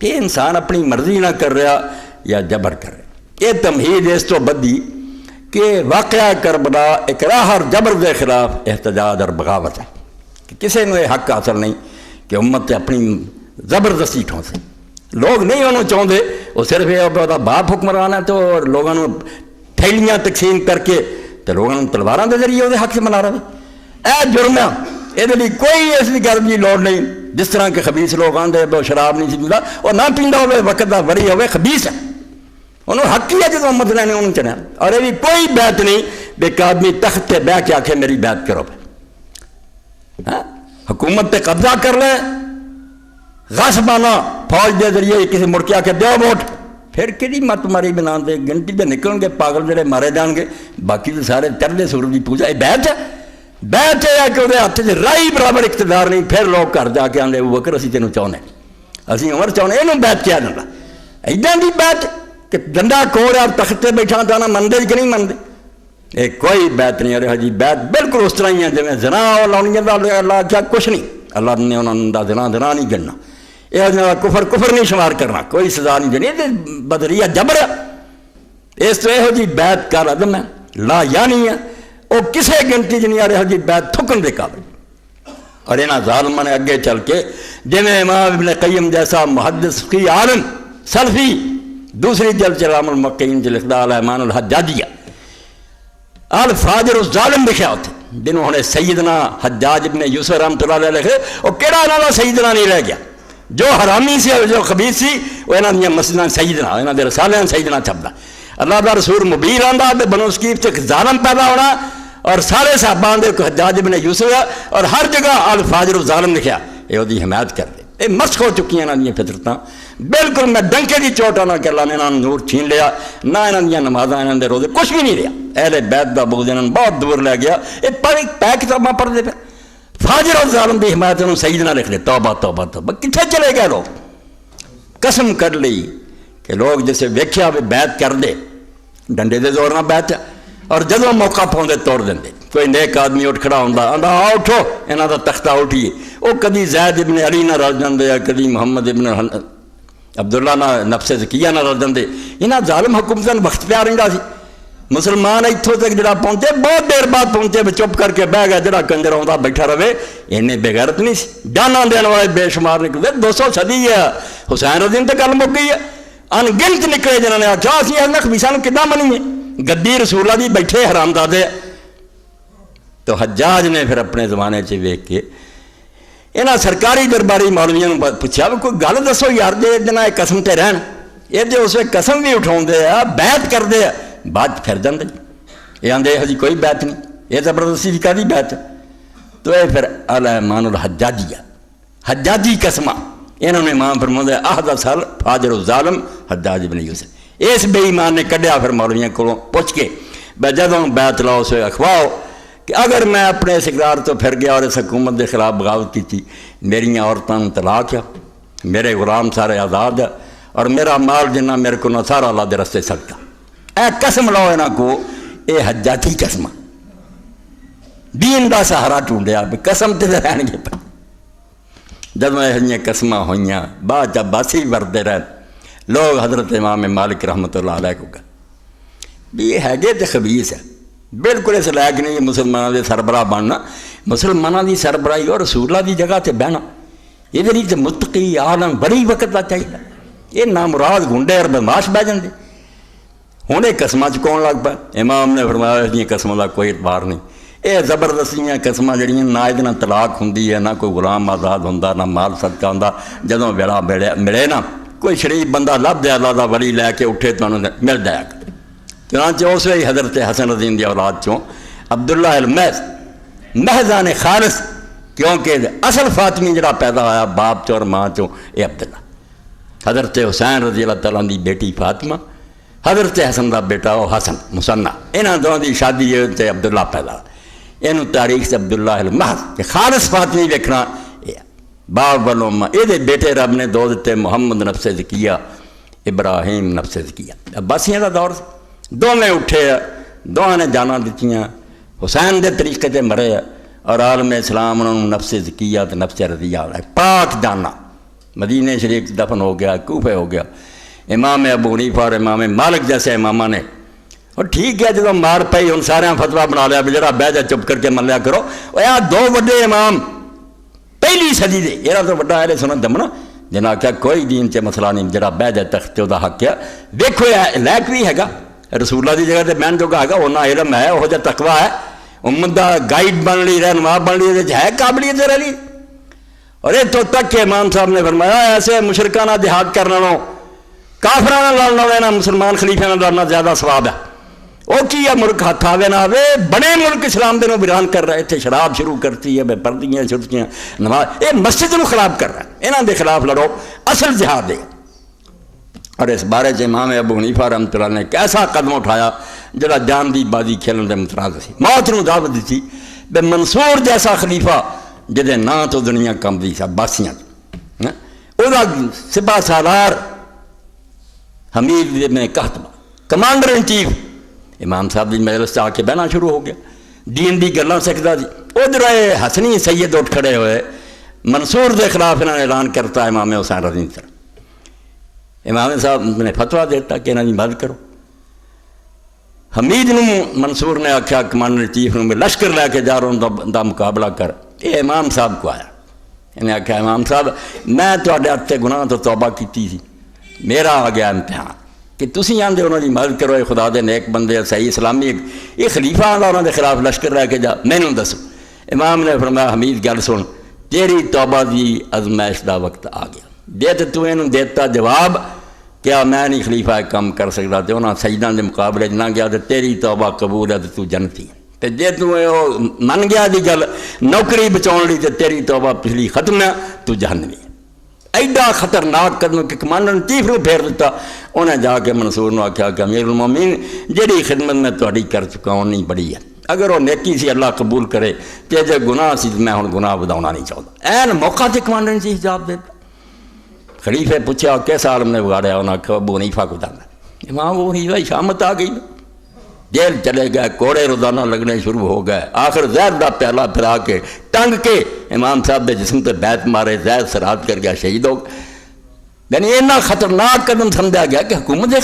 کہ انسان اپنی مرضی نہ کر رہا یا جبر کر رہا. یہ تمہید اس تو بدی کہ واقعہ کربلا اکراہ اور جبر کے خلاف احتجاج اور بغاوت ہے کہ کسی نے یہ حق حاصل نہیں کہ امت اپنی زبردستی ٹھونسے. لوگ نہیں انہوں چاہتے، وہ صرف یہ باپ حکمران ہے تو لوگوں تھیلیاں تقسیم کر کے تو لوگوں تلواراں کے ذریعے وہ حق سے منا رہے. اے جرم ہے، یہ کوئی اس گل کی لوڑ نہیں. جس طرح کے خبیث لوگ آتے وہ شراب نہیں پیندا، وہ نہ پیندا ہوئے وقت کا وری ہوئے خبیث ہے، انہوں حق ہی ہے جب امت نے انہوں چنیا. اور یہ بھی کوئی بیعت نہیں بے ایک آدمی تخت پہ بہ کے آکھے میری بیعت کرو. حکومت پہ قبضہ کر لے غصبانہ فوج کے ذریعے کسی مڑ کے آ کے دیو ووٹ، پھر کہڑی مت ماری بنا دے گنتی پہ نکلن گے پاگل جڑے مارے جان گے، باقی تو سارے چڑھتے سورج کی پوجا. یہ بیعت ہے، بیعت ہے کہ وہ ہاتھ سے رائی برابر اقتدار نہیں. پھر لوگ گھر جا کے آدھے بکر اسی تینوں چاہنے، اسی عمر چاہنے، یہ بیعت کیا جاتا. ایڈاں دی بیعت کہ ڈنڈا کوڑ اور تخت پہ بیٹھا تھا نہ منتے کہ نہیں منتے، یہ کوئی بیعت نہیں. ارے جی بیعت بالکل اس طرح ہی ہے جی زنا لاؤنی اللہ کیا کچھ نہیں، اللہ نے انہوں نے زنا نہیں گننا، یہ کفر نہیں شمار کرنا، کوئی سزا نہیں دینی. بدریہ جبر اس تو یہ جی بیعت کا عدم ہے، لا یعنی ہے وہ کسی گنتی نہیں. آ رہا جی بیعت تھکن دے قابل. اور یہاں ظالموں نے اگے چل کے جی امام ابن قیم جیسا محدث فقیہ عالم سلفی دوسری جلد علام المقین جو لکھتا الایمان الحجاجیہ الفاجر الظالم لکھا ہوتے، جنہوں نے سیدنا حجاج ابن یوسف رحمۃ اللہ علیہ لکھے. وہ کہڑا انہوں نے سیدنا نہیں رہ گیا، جو حرامی سے جو خبیث سی وہ انہوں نے مسجداں سیدنا، انہوں نے رسالے سیدنا چھپتا. اللہ دا رسول مبین آندا تے بنو سکیف سے ظالم پیدا ہونا اور سارے صحابہ دے حجاج ابن یوسف اور ہر جگہ الفاجر الظالم لکھا، یہ وہی حمایت کر دے. یہ مسخ ہو چکی ہیں انہوں نے فطرتاں بالکل. میں ڈنکے کی چوٹ آنا کہ اللہ نے انہوں نے نور چھین لیا، نہ انہوں نے نمازاں انہوں نے روزے کچھ بھی نہیں رہا. اہل بیت دا بغض انہوں نے بہت دور لے گیا. یہ پہ کتاباں پڑھ دے پہ فاجر اور ظالم دی حمایت انہوں سیدنا لکھ لے. توبہ توبہ توبہ، کتنے چلے گئے لوگ. قسم کر لی کہ لوگ جیسے ویکھیا بھی بیعت کر دے ڈنڈے دے زور نہ بیعت، اور جدوں موقع پاؤندے توڑ دیں. کوئی نیک آدمی اٹھ کھڑا ہوندا آندا آ اٹھو انہاں دا تختہ اٹھیے، وہ کدی زید ابن علی نہ رل جاندے، کدی محمد ابن عبداللہ نہ نفس زکیہ نہ رل جاندے. انہاں ظالم حکومتاں وقت پیا رہندا سی. مسلمان اتوں تک جڑا پہنچے بہت دیر بعد پہنچے چپ کر کے بہ گیا. جڑا کنجر آتا بیٹھا رہے انہیں بےغیرت نہیں سی. جانا دین والے بے شمار نکلے. 200 صدی ہے حسین رضی تو گل مک گئی ہے. انگنت نکلے جنہوں نے آخیا اِسی خبیثاں کداں منیے، گدی رسول اللہ دی بیٹھے حرام دادے. تو حجاج نے پھر اپنے زمانے سے ویکھ کے یہاں سرکاری درباری مولویوں پوچھا کوئی گل دسو یار دے دن یہ قسم تے رہن، یہ جو اس وقت قسم بھی اٹھاؤندے آ بیعت کرتے ہیں بعد پھر جاندے. یہ آندے ہجی کوئی بیعت نہیں، یہ زبردستی کی کہدی بیعت. تو یہ پھر الایمان الحجاجیہ حجاجی قسمہ انہوں نے امام فرماندے احدث الفاجر الظالم حجاج ابن یوسف. اس بے ایمان نے کڈیا پھر مولویوں کو پوچھ کے بھائی جدوں بیعت لاؤ اسے اخواؤ کہ اگر میں اپنے اس اقرار تو پھر گیا اور اس حکومت کے خلاف بغاوت کی تھی، میری عورتوں طلاق ہے، میرے غلام سارے آزاد ہے، اور میرا مال جنہ میرے کو نہ سارا اللہ دے رستے سکتا. اے قسم لاؤ یہاں کو یہ حجاجی قسم دین دا سہارا ٹونڈیا قسم تے رہن گے. جب یہ قسم ہوئی بعد جب باسی ورتے رہے لوگ حضرت امام مالک رحمۃ اللہ علیہ کو کہ بھی یہ ہے تو خبیث ہے، بالکل اس لائق نہیں مسلمانوں کے سربراہ بننا. مسلمانوں کی سربراہی اور رسول اللہ کی جگہ سے بہنا یہ تو متقی عالم بڑی وقت کا چاہیے. یہ نامراد گنڈے اور بدماش بہ جاندے. ہوں یہ قسم چکاؤ لگ پا. امام نے فرمایا یہ قسموں کا کوئی اعتبار نہیں. یہ زبردستیاں قسم جہاں نہ یہ طلاق ہوں نہ کوئی غلام آزاد ہوں نہ مال صدقہ ہوں. جدوں ویلا ملے نا کوئی شریف بندہ لب دیا اللہ دا ولی لے کے اٹھے تو مل جایا. چنانچہ اس وی حضرت حسن رضی دی اولاد چوں عبداللہ المحض محضان خالص، کیونکہ اصل فاطمی جڑا پیدا ہوا باپ چوں اور ماں چوں یہ عبداللہ. حضرت حسین رضی اللہ تعالیٰ دی بیٹی فاطمہ، حضرت حسن دا بیٹا وہ حسن مسنہ، انہاں دونوں دی شادی تے عبداللہ پیدا. یہ تاریخ سے عبداللہ المحض کہ خالص فاطمی ویکھنا باپ والوں ماں. یہ بیٹے رب نے دو دیتے محمد نفس زکیہ، ابراہیم نفس زکیہ. عباسیاں دا دور دونیں اٹھے، دونوں نے جانا دیتیاں، حسین دے طریقے تے مرے، اور عالم اسلام انہوں نفس زکیہ تے نفس رضیہ پاک جانا مدینہ شریف دفن ہو گیا، کوفہ ہو گیا۔ امام ابو حنیفہ اور امام مالک جیسے امامہ نے، اور ٹھیک ہے جب مار پئی ان سارے فتویٰ بنا لیا بھی جڑا بہ جا چپ کر کے من لیا کرو۔ اور یہاں دو بڑے امام پہلی صدی دے، یہ تو بڑا اہل سنت دمنا جنہاں کہا کوئی دین چ مسئلہ نہیں، جڑا بہ جا تخت دا حق ہے۔ دیکھو یہ لائق بھی ہے گا رسول اللہ دی جگہ تے بہن جو کہا گا انہاں علم ہے، وہ جا تقوی ہے، امت دا گائیڈ بن لی، رہنما بن لی، ہے قابلیت رہ لی۔ اور یہ تو تک کہ امام صاحب نے فرمایا ایسے مشرکانہ جہاد کرنا نو کافرانہ لڑنا لینا مسلمان خلیفہ نہ لڑنا زیادہ ثواب ہے۔ وہ کی ہے ملک ہاتھ آوے نہ آوے، بڑے ملک اسلام دنوں ویران کر رہے تھے، شراب شروع کرتی ہے، بے پردیاں چھٹکیاں نماز، یہ مسجد نو خراب کر رہا ہے، انہاں دے خلاف لڑو، اصل جہاد ہے۔ اور اس بارے سے امام ابو حنیفہ رحمۃ اللہ نے کیسا قدم اٹھایا جڑا جان دی بازی کھیلن دے متنازع سی، موت نو دعوت دیتی بے منصور جیسا خلیفہ جدے نا تو دنیا کم دی سا باسیاں او دا سپاہ سالار حمید ابن قحطبہ کمانڈر ان چیف امام صاحب دی مجلس سے آ کے بہنا شروع ہو گیا، دین دی گلاں سکتا دی۔ ادھر حسنی سید اٹھ کھڑے ہوئے، منصور دے خلاف انہوں نے اعلان کرتا امام حسین رضی اللہ عنہ۔ امام صاحب نے فتویٰ دیتا کہ انہوں نے مدد کرو۔ حمید نو منصور نے آخیا کمانڈر چیف نو میں لشکر لے کے جا رہا ہوں دا مقابلہ کر۔ یہ امام صاحب کو آیا، انہیں آخیا امام صاحب میں تواڈے ہاتھ تے گناہ تو توبہ کیتی سی، میرا آ گیا امتحان کہ تسی آندے انہوں نے مدد کرو، خدا دے نیک بندے صحیح اسلامی یہ خلیفہ آندا انہوں دے خلاف لشکر لے کے جا، مینوں دسو۔ امام نے فرمایا حمید گل سن، تیری توبہ دی ازمائش دا وقت آ گیا، دے تے تو انہوں دیتا جواب کیا میں نہیں خلیفہ کام کر سکتا، تے انہاں سجداں دے مقابلے نہ گیا تے تیری توبہ قبول ہے تے تو جنتی ہے، تے جے تو من گیا دی گل نوکری بچاؤ لی تے تیری توبہ پچھلی ختم ہے، تو جہنمی ہے۔ ایڈا خطرناک قدم کہ کمانڈر نے چیف نو پھیر دیتا۔ انہیں جا کے منصور نو آخیا کہ امیر المومنین جیڑی خدمت میں تہاڈی کر چکا ہوں نہیں بڑی ہے، اگر وہ نیکی سی اللہ قبول کرے تے جے گناہ سی میں ہن گناہ وداؤنا نہیں چاہتا۔ این موقع تے کمانڈر نے چیف جواب دیتا۔ خلیفے پوچھا کس عالم نے بگاڑیا، انہاں آخیا ابو حنیفہ کو جانا۔ امام ابو حنیفہ شامت آ گئی، جیل چلے گئے، کوڑے روزانہ لگنے شروع ہو گئے، آخر زہر دا پیالہ پھرا کے ٹنگ کے امام صاحب دے جسم تے بیت مارے، زہر سرات کر گیا، شہید ہو گئے۔ یعنی اتنا خطرناک قدم سمجھا گیا کہ حکومت